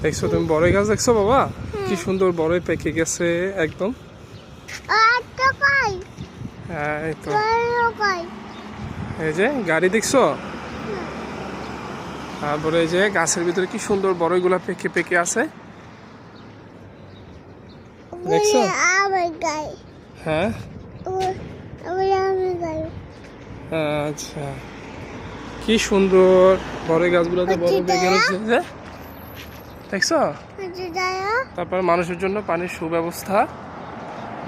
দেখছো তুমি বড়ই গাছ দেখছো বাবা? কি সুন্দর বড়ই পেকে গেছে একদম। হ্যাঁ এই তো, এই যে গাড়ি দেখছো, তারপরে এই যে গাছের ভিতরে কি সুন্দর বড়ইগুলা পেকে পেকে আছে দেখছো? হ্যাঁ আচ্ছা, কি সুন্দর বড়ই গাছগুলোতে বড় পেকে গেছে যে, দেখছো? তারপর মানুষের জন্য পানির সুব্যবস্থা,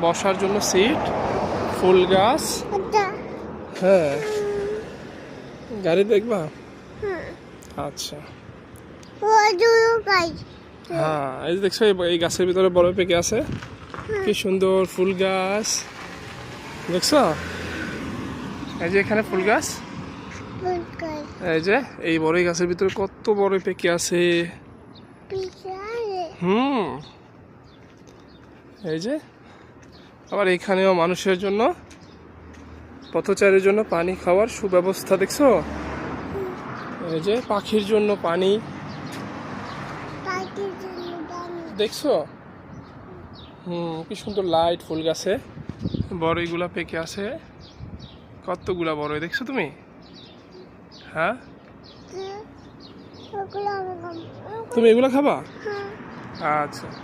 বসার জন্য সিট, ফুল গাছ। হ্যাঁ গাড়ি দেখবা? আচ্ছা হ্যাঁ, এই যে দেখছো এই গাছের ভিতরে বড় পেকে আছে, কি সুন্দর ফুল গাছ দেখছো? এই যে এখানে ফুল গাছ, এই যে এই বড়ই গাছের ভিতরে কত বড় পেকে আছে। এই যে আবার এখানেও মানুষের জন্য, পথচারীর জন্য পানি খাওয়ার সুব্যবস্থা দেখছো? এই যে পাখির জন্য পানি দেখছো? কি সুন্দর লাইট ফুল গাছে বড়ইগুলা পেকে আছে, কতগুলা বড়ই দেখছো তুমি? হ্যাঁ তুমি এগুলা খাবা? আচ্ছা।